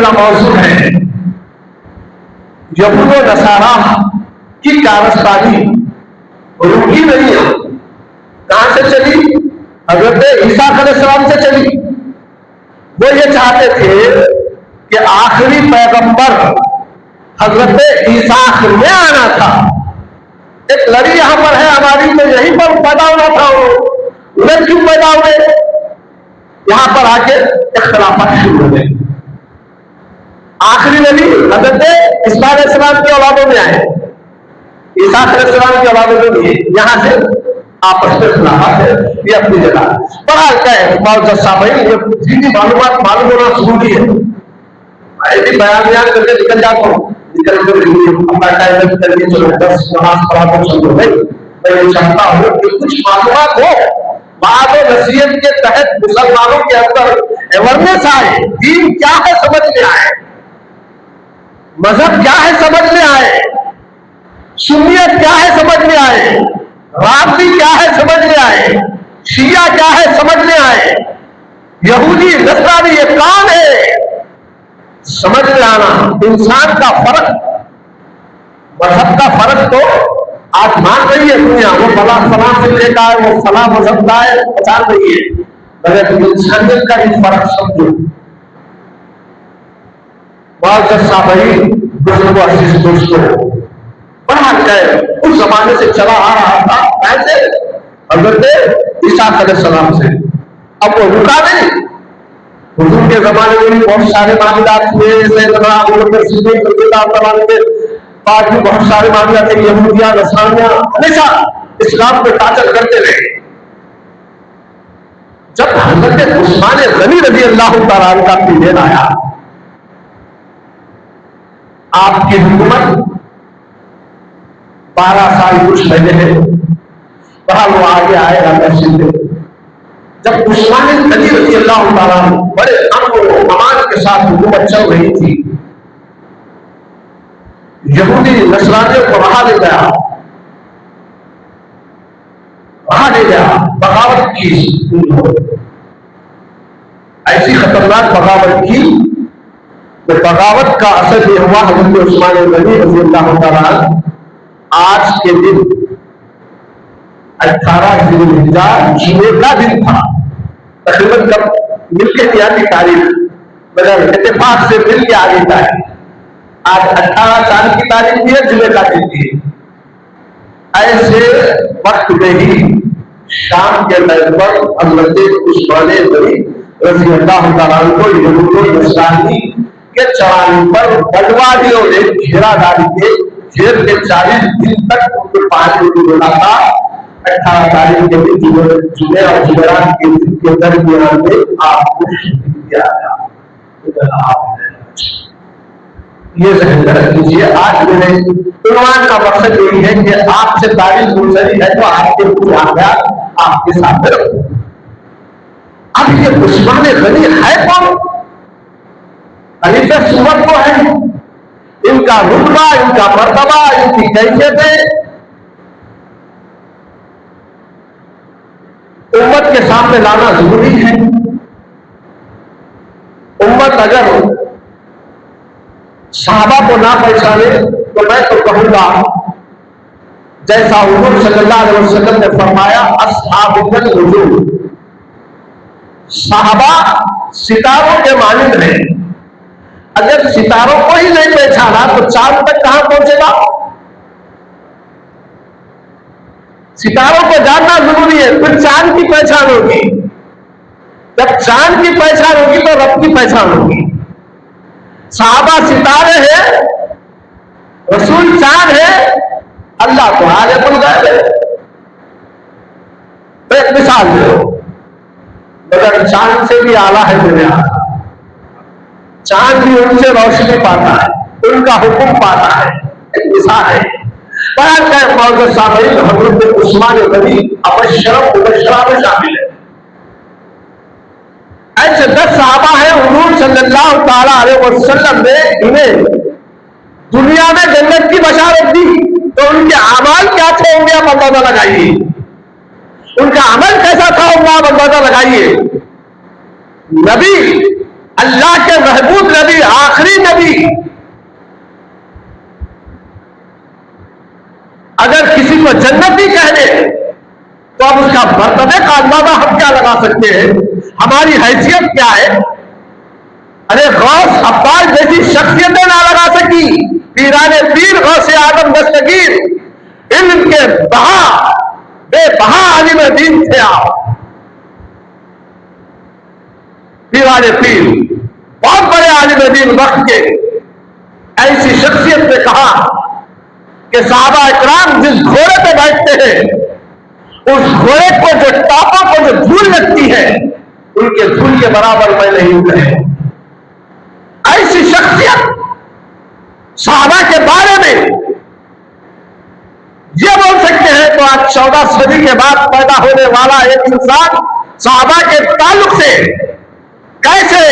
वाला मौजू है यहूद व नसारा की कारस्तानी रुकी नहीं है। कहां से चली? हजरत ईसा अलैहिस्सलाम से चली। वो ये चाहते थे कि आखिरी पैगंबर हजरत ईसा में आना था। एक लड़ी यहां पर है हमारी, तो यहीं पर पैदा होना था। उधर क्यों पैदा हुए? यहां पर आके इख्तिलाफात शुरू हो गए। आखिरी नबी हजरत ईसा अलैहिस्सलाम की औलादों में आए, ईसा अलैहिस्सलाम की औलादों में नहीं। यहां से आपस में इख्तिलाफात है, ये अपनी जगह बड़ा क्या है। भाई ये सीधी मालूमात मालूम होना जरूरी है। ऐसी बयान करके निकल जाता हूँ, निकल कर अपना टाइम करके चलो 10 नमाज पढ़ा कर चलो भाई। मैं ये चाहता हूँ कि कुछ मालूमात हो, बात और नसीहत के तहत मुसलमानों के अंदर अवेयरनेस आए, दीन क्या है समझ में आए, मजहब क्या है समझ में आए, सुन्नियत क्या है समझ में आए, राफी क्या है समझ में आए, शिया क्या है समझ में आए, यहूदी नसरानी ये कौन है समझ में आना। इंसान का फर्क, मजहब का फर्क तो आज मान रही है दुनिया, वो फला फला से लेकर है, वो फला मजहब का है, पहचान रही है, मगर इंसानियत का भी फर्क समझो। दोस्तों बड़ा उस जमाने से चला आ रहा था, कैसे हजरत ईसा अलैहिस्सलाम से। अब वो रुका नहीं। हुजूर के जमाने में भी बहुत सारे मामलात हुए, बाद में बहुत सारे मामला थे। यहूदिया नसरानिया हमेशा इस्लाम को टाचल करते रहे। जब हजरत उस्मान गनी रज़ी अल्लाह तआला अन्हु का पीरियड आया, आपकी हुकूमत 12 साल कुछ महीने है, वहां वो आगे आएगा तफसील। जब उस्मान गनी रज़ी अल्लाह तआला अन्हु बड़े अमन और अमान के साथ हुकूमत चल रही थी, यहूदी नसरानियों को वहां ले गया, बगावत की। ऐसी खतरनाक बगावत की, तो बगावत का असर ये हुआ हजरत उस्मान गनी रज़ी अल्लाह तआला अन्हु आज के दिन 18 ज़िलहिज्जा जुमे का दिन था। तकरीबन कब मिलके दिया की तारीख, मगर इत्तेफाक से मिल के आ गई है। आज 18 चांद की तारीख भी है, जुमे का दिन भी है। ऐसे वक्त में ही शाम के टाइम पर हजरत उस्मान गनी रज़ी अल्लाह तआला अन्हु को यहूदी नसरानी के चढ़ाने पर बटवारियों ने घेरा डाल के घेर के 40 दिन तक उनको पानी नहीं मिला था। 18 तारीख के दिन जुमे और जुमेरात के दिन के दरमियान में आपको दिया गया। ये ज़हन में रख लीजिए। आज मेरे उन्वान का मकसद यही है कि आपसे तारीख गुजरी है तो आपके कुछ आयात आपके साथ रखो। अब ये उस्मान गनी है कौन? खलीफा सुन्नत को है, इनका रुतबा, इनका मर्तबा, इनकी कैफियतें उम्मत के सामने लाना जरूरी है। उम्मत अगर सहाबा को ना पहचाने तो मैं तो कहूंगा जैसा हुजूर सल्लल्लाहु अलैहि वसल्लम ने फरमाया, अस्हाबुल हुजूर, सहाबा सितारों के मानिंद हैं। अगर सितारों को ही नहीं पहचाना तो चांद तक कहां पहुंचेगा? सितारों को जानना जरूरी है, फिर चांद की पहचान होगी। जब चांद की पहचान होगी तो रब की पहचान होगी। सहाबा सितारे हैं, रसूल चांद है, अल्लाह तो आगे खुल गए। तो एक मिसाल दो, मगर चांद से भी आला है दुनिया। चांद भी उनसे रोशनी पाता है, उनका हुक्म पाता है। एक मिसाल है। हजरत उस्मान गनी अबशरफ मुबशरा में शामिल है। ऐसे 10 सहाबा है, हुजूर सल्लल्लाहु तआला अलैहि वसल्लम ने इन्हें दुनिया में जन्नत की बशारत दी, तो उनके अमाल क्या थे होंगे आप अंदाजा लगाइए। उनका अमल कैसा था होगा आप अंदाजा लगाइए। नबी, अल्लाह के महबूब नबी, आखिरी अगर किसी को जन्नती कह दे तो अब उसका मर्तबे का अंदाजा हम क्या लगा सकते हैं, हमारी हैसियत क्या है। अरे गौस अब्बास जैसी शख्सियतें ना लगा सकी, पीराने पीर गौसे आदम दस्तगीर, इल्म के बेबहा आलिम दीन थे आप। पीराने पीर बहुत बड़े आलिम दीन वक्त के, ऐसी शख्सियत ने कहा कि साहबा इकराम जिस घोड़े पे बैठते हैं उस घोड़े को जो टापों को जो धूल लगती है उनके धूल के बराबर मैं नहीं उतरे। ऐसी शख्सियत साहबा के बारे में ये बोल सकते हैं तो आज 14 सदी के बाद पैदा होने वाला एक इंसान साहबा के ताल्लुक से कैसे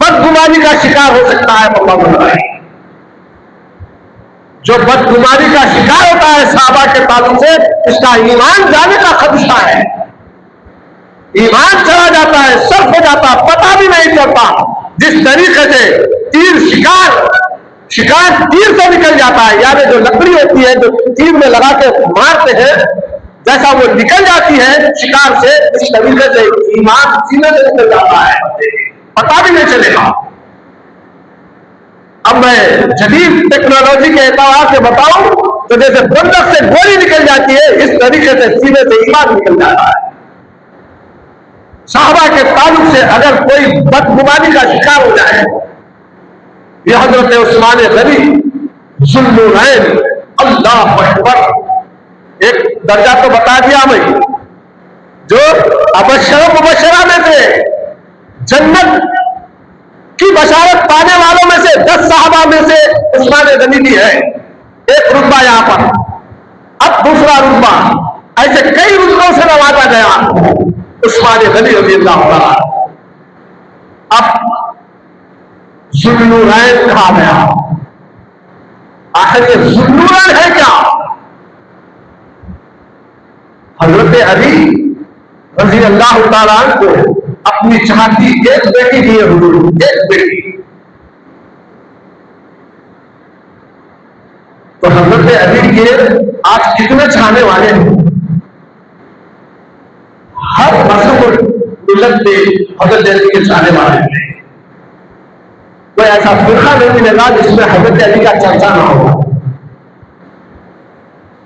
बदगुमानी का शिकार हो सकता है। अल्लाह बताए जो बदगुमानी का शिकार होता है साहबा के ताल्लुक से, उसका ईमान जाने का खदशा है, ईमान चला जाता है, सर्फ हो जाता, पता भी नहीं चलता। जिस तरीके से तीर शिकार तीर से निकल जाता है, यानी जो लकड़ी होती है जो तीर में लगा के मारते हैं, जैसा वो निकल जाती है शिकार से, इस तरीके से ईमान सीने से निकल जाता है, पता भी नहीं चलेगा। अब मैं जदीद टेक्नोलॉजी के एतबार से बताऊं तो जैसे बंदूक से गोली निकल जाती है, इस तरीके से सीने से ईमान निकल जाता है। साहबा के ताल्लुक से अगर कोई बदगुमानी का शिकार हो जाए, यह हजरत उस्मान गनी ज़ुन्नुरैन, अल्लाह अकबर, एक दर्जा तो बता दिया मैं, जो अबशर मुबशरा में से जन्नत की बशारत पाने वालों में से 10 साहबा में से उस्मान गनी भी है। एक रुतबा यहां पर, अब दूसरा रुतबा, ऐसे कई रुतबों से नवाजा गया उस्मान गनी रज़ी अल्लाह तआला। अब ज़ुन्नुरैन कहा गया, आखिर ये ज़ुन्नुरैन है क्या? हजरत अली रज़ी अल्लाह तआला को अपनी चाहती एक बेटी दी है, एक बेटी। तो हजरत अली के आज कितने चाहने वाले हैं, हर मजहब मिलत में हजरत अली के चाहने वाले हैं। कोई ऐसा फिरका नहीं मिलेगा जिसमें हजरत अली का चर्चा ना होगा।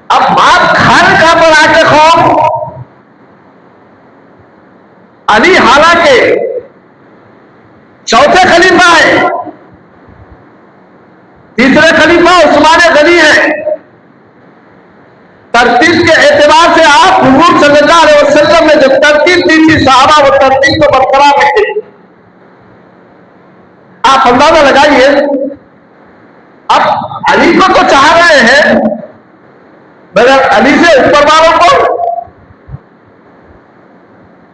अब बात खाने का पर आके खौफ, अली हालांकि चौथे खलीफा है, तीसरे खलीफा उस्मान गनी है। तरतीब के एतबार से आप हुजूर सल्लल्लाहु अलैहि वसल्लम ने जो तरतीब दी थी साहबा, वो तरतीब को बरकरार रखी। आप अंदाजा लगाइए, अब अली को तो चाह रहे हैं मगर अली से ऊपर वालों को,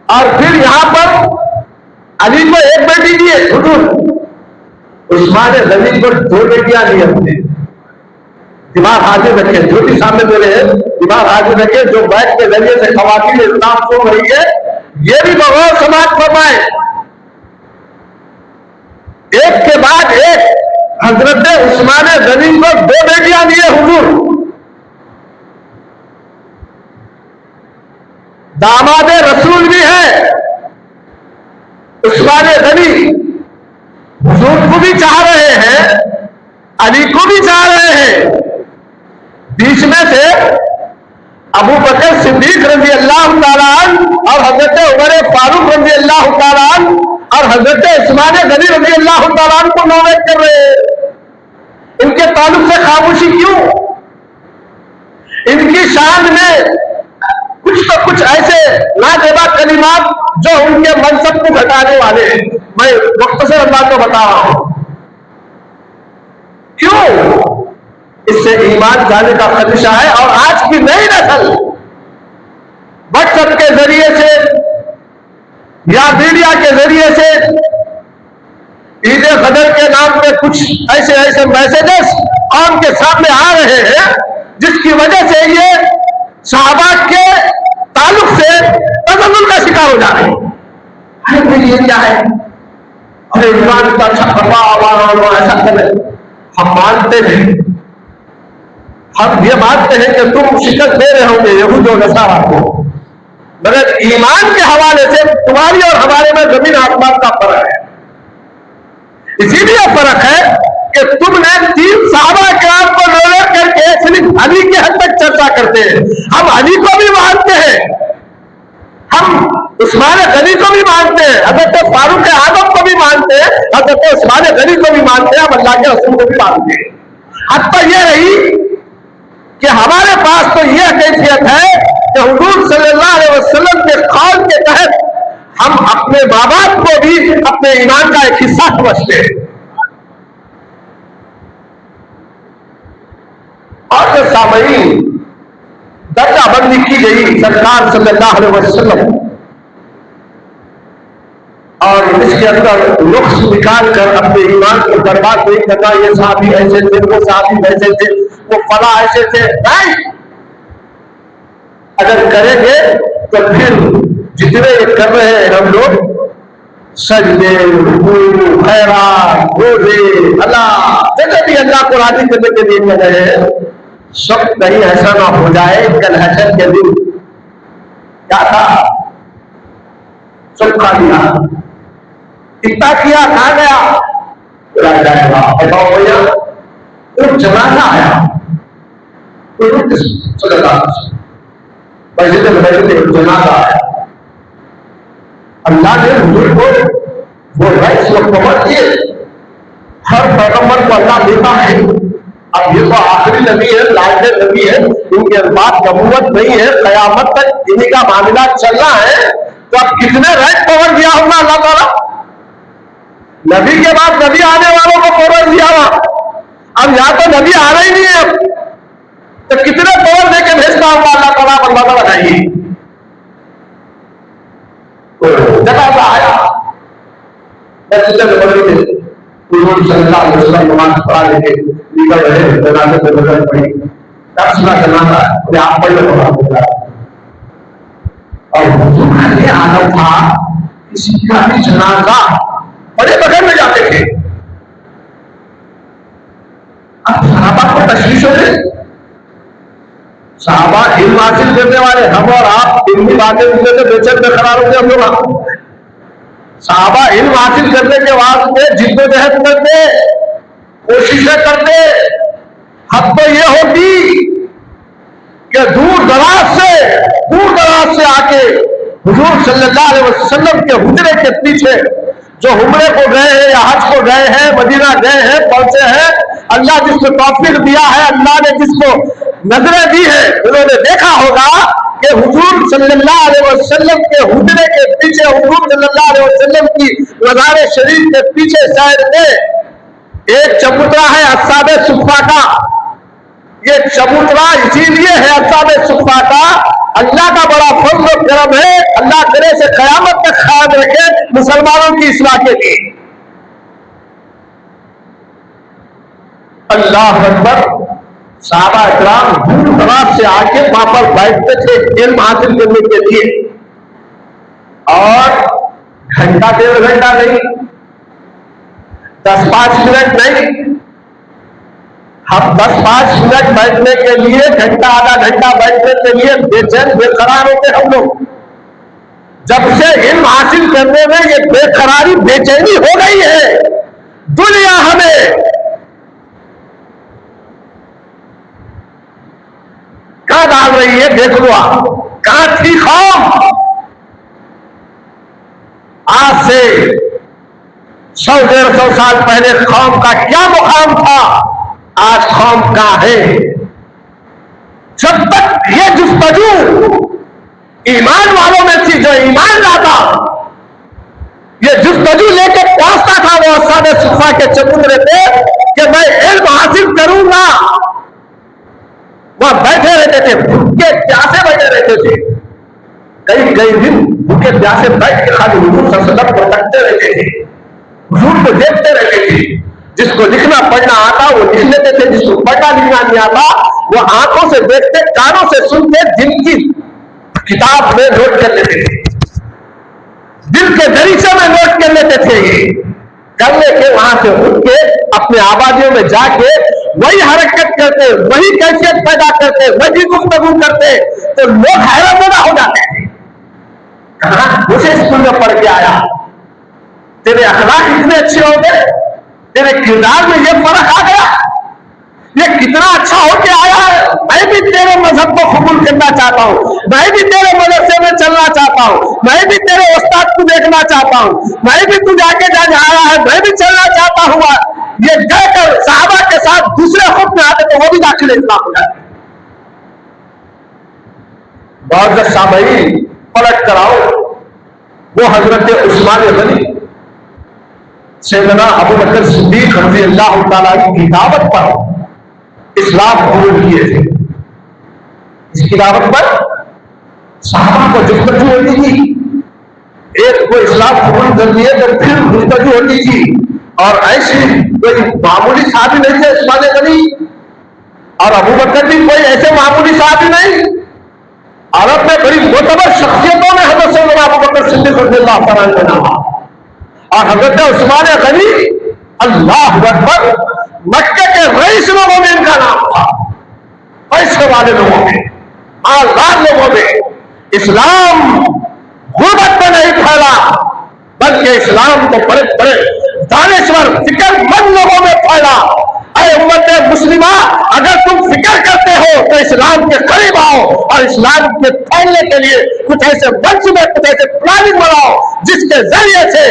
और फिर यहां पर अली को एक बेटी दी है हुजूर, उस्मान गनी को 2 बेटियां दी अपने। दिमाग हाजिर रखे, ज्योति सामने दे रहे हैं, दिमाग हाजिर रखे, जो बैठ के जरिए से खवातीन इस्लाम सो रही है, ये भी बगौर समाज फरमाए। एक के बाद एक हजरत उस्मान गनी को 2 बेटियां दी है हुजूर। दामाद रसूल भी है उस्मान गनी, हुजूर को भी चाह रहे हैं, अली को भी चाह रहे हैं। बीच में से अबू बकर सिद्दीक रज़ी अल्लाह तआला अन्हु और हजरत उमर फारूक रज़ी अल्लाह तआला अन्हु और हजरत उस्मान गनी रज़ी अल्लाह तआला अन्हु को नोवेट कर रहे हैं। इनके ताल्लुक से खामोशी क्यों? इनकी शान में कुछ तो कुछ ऐसे लाजवाब कलिमात जो उनके मनसब को घटाने वाले हैं। मैं मुख्तसर अंदाज में बता रहा हूं, क्यों? इससे ईमान जाने का खदशा है। और आज की नई नस्ल व्हाट्सएप के जरिए से या मीडिया के जरिए से ईद कदर के नाम पे कुछ ऐसे ऐसे मैसेजेस कौम के सामने आ रहे हैं, जिसकी वजह से ये साहबा के ताल्लुक से तजल्लुल का शिकार हो जा रहे हैं। अरे भाई ये क्या है? अरे ईमान का अच्छा करवा ऐसा करे, हम मानते नहीं, हम ये मानते हैं कि तुम शिकस्त दे रहे होंगे यहूद और नसारा को, मगर ईमान के हवाले से तुम्हारी और हमारे में जमीन आसमान का फर्क है। इसीलिए फर्क है कि तुमने 3 सहाबा किराम को नोट करके सिर्फ अली के हद तक चर्चा करते हैं। हम अली को भी मानते हैं, हम उस्मान गनी को भी मानते हैं, हजरत फारूक आजम को भी मानते हैं, हजरत उस्मान गनी को भी मानते हैं, हम अल्लाह के रसूल को भी मानते हैं। हद तो यह रही कि हमारे पास तो यह कैफियत है कि हुजूर सल्लल्लाहु अलैहि वसल्लम के कौल के तहत हम अपने माँ बाप को भी अपने ईमान का एक हिस्सा समझते हैं। और जो सामईन दर्जाबंदी की गई सरकार सल्लल्लाहु अलैहि वसल्लम और इसके अंदर नुक्स निकाल कर अपने ईमान को बर्बाद नहीं करना, ये साहबी ऐसे थे, वो साहबी वैसे थे, वो फला ऐसे थे, नहीं। अगर करेंगे तो फिर जितने ये कर रहे हैं हम लोग, सजदे, रुकू, खैरात, रोजे, अल्लाह जैसे भी अल्लाह को राजी करने के लिए कर रहे हैं, सब कहीं ऐसा ना हो जाए कल हशर के दिन क्या था, सब खा लिया, इतना किया, खा गया, बताओ भैया तो जनाजा आया तो जनाजा आया, अल्लाह ने हुजूर को वो राइट्स मुकम्मल किए। हर पैगंबर को अल्लाह देता है। अब ये तो आखिरी नबी है, लास्ट नबी है, इनके बाद नबूवत नहीं है, कयामत तक इन्हीं का मामला चलना है, तो अब कितने राइट पावर दिया होगा अल्लाह ताला। नबी के बाद नबी आने वालों को पावर दिया हुआ, अब यहां तो नबी आ रहा ही नहीं है, तो कितने पावर देके भेजता होगा अल्लाह ताला, बंदा बताइए। जनाजा आया, नमाज पढ़ा लेके निकल रहे, जनाजे पे नजर पड़ी, तब सुना जनाजा आप पढ़ लो। और हुजूर का आदत था किसी का भी जनाजा बड़े बगल में जाते थे। अब सहाबा को तशवीश हो गई, सहाबा इल्म हासिल करने वाले, हम और आप इल्मी बातें मिलते थे, बेचैन बेकरार होते हम लोग। सहाबा इल्म हासिल करने के वास्ते जिद्दोजहद करते, कोशिशें करते। हद तो ये होती कि दूर दराज से आके हुजूर सल्लल्लाहु अलैहि वसल्लम के हुजरे के पीछे, जो उम्रे को गए हैं या हज को गए हैं, मदीना गए हैं, पहुंचे हैं, अल्लाह जिसको तौफीक दिया है, अल्लाह ने जिसको नजरें दी है, उन्होंने देखा होगा कि हुजूर सल्लल्लाहु अलैहि वसल्लम के हुजरे के पीछे, हुजूर सल्लल्लाहु अलैहि वसल्लम की मज़ार शरीफ के पीछे साइड में एक चबूतरा है अस्हाबे सुफ़ा का। ये चबूतरा इसीलिए है अस्हाबे सुफ़ा का, अल्लाह का बड़ा फज़ल और करम है, अल्लाह करे से क़यामत तक ख्याल रखे मुसलमानों की इस्लाह के लिए। अल्लाह अकबर। सहाबा इकराम दूर दराज से आके वहां पर बैठते थे इल्म हासिल करने के लिए, और घंटा 1.5 घंटा नहीं, 10-5 मिनट नहीं, हम 10-5 मिनट बैठने के लिए, घंटा आधा घंटा बैठने के लिए बेचैन बेकरार होते हम लोग। जब से इल्म हासिल करने में ये बेकरारी बेचैनी हो गई है, दुनिया हमें कहां डाल रही है, देख लो आप, कहां थी कौम आज से 100-150 साल पहले कौम का क्या मुकाम था, आज कौम कहां है। जब तक ये जुस्तजू ईमान वालों में थी, जो ईमान लाता ये जुस्तजू लेके पहुंचता था वो अस्हाबे सुफ़ा के चबूतरे पे कि मैं इल्म हासिल करूंगा, वहां बैठे रहते थे, भूखे प्यासे बैठे रहते थे, कई दिन भूखे प्यासे बैठ के खाली हुजूर सल्लल्लाहु अलैहि वसल्लम को तकते रहते थे, हुजूर को देखते रहते थे। जिसको लिखना पढ़ना आता वो लिख लेते थे, जिसको पढ़ना लिखना नहीं आता वो आंखों से देखते, कानों से सुनते, दिल की किताब में नोट कर लेते थे, दिल के दरीचे में नोट कर लेते थे। ये करने के वहां से उठ के अपने आबादियों में जाके वही हरकत करते, वही कैफियत पैदा करते, वही गुफ्तगू करते, तो लोग हैरान पैदा हो जाते हैं। कहा मुझे स्कूल में पढ़ के आया, तेरे अखलाक इतने अच्छे हो गए, तेरे किरदार में ये फर्क आ गया, ये कितना अच्छा होके आया है। मैं भी तेरे मजहब को कबूल करना चाहता हूँ, मैं भी तेरे मदरसे में चलना चाहता हूँ, मैं भी तेरे उस्ताद को देखना चाहता हूँ, मैं भी तू जाके जहाँ आया है मैं भी चलना चाहता हूँ। ये कहकर साहबा के साथ दूसरे खुद में आते तो वो भी दाखिल इस्लाम हो जाते। बहुत सामई पलट कराओ, वो हजरत उस्मान गनी सैयदना अबू बकर सिद्दीक रज़ी अल्लाह तआला की दावत पर इस्लाम कबूल किए थे। इसकी दावत पर साहबा को जुस्तजू होती थी, एक को इस्लाम कबूल कर लिए तो फिर जुस्तजू होती थी। और ऐसी कोई मामूली साहबी नहीं थे उस्मान गनी, और अबू बकर भी कोई ऐसे मामूली साहबी नहीं। अरब में बड़ी मोतबर शख्सियतों में हजरत सैयदना अबू बकर सिद्दीक रज़ियल्लाहु तआला अन्हु का नाम है। और हजरत उस्मान गनी अल्लाह अकबर, मक्के के रईस लोगों में इनका नाम था, पैसे वाले लोगों में, मालदार लोगों में। इस्लाम गुर्बत में नहीं फैला, बल्कि इस्लाम को बड़े बड़े दानिश्वर फिक्रमंद लोगों में फैला। अरे उम्मत मुस्लिमा, अगर तुम फिक्र करते हो तो इस्लाम के करीब आओ और इस्लाम के फैलने के लिए कुछ ऐसे मंच में कुछ ऐसे प्लानिंग बनाओ जिसके जरिए से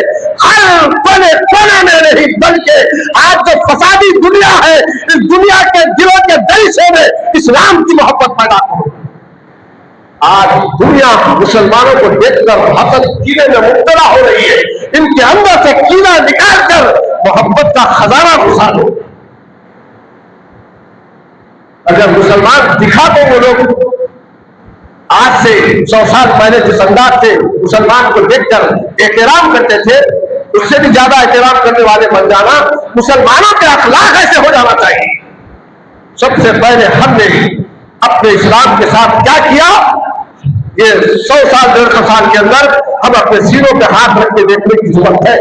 हर कोने कोने में नहीं, बल्कि आज जो फसादी दुनिया है, इस दुनिया के दिलों के दरिशों में इस्लाम की मोहब्बत पैदा करो। आज दुनिया मुसलमानों को देखकर हसद कीने में मुब्तला हो रही है। इनके अंदर से कीना निकाल कर मोहब्बत का खजाना घुसा दो। अगर मुसलमान दिखा तो वो लोग आज से 100 साल पहले जिस अंदाज से मुसलमान को देखकर एहतराम करते थे, उससे भी ज्यादा एहतराम करने वाले बन जाना। मुसलमानों के अखलाक ऐसे हो जाना चाहिए। सबसे पहले हमने अपने इस्लाम के साथ क्या किया, ये 100 साल 150 साल के अंदर हम अपने सीनों पे हाथ रख के देखने की जरूरत है।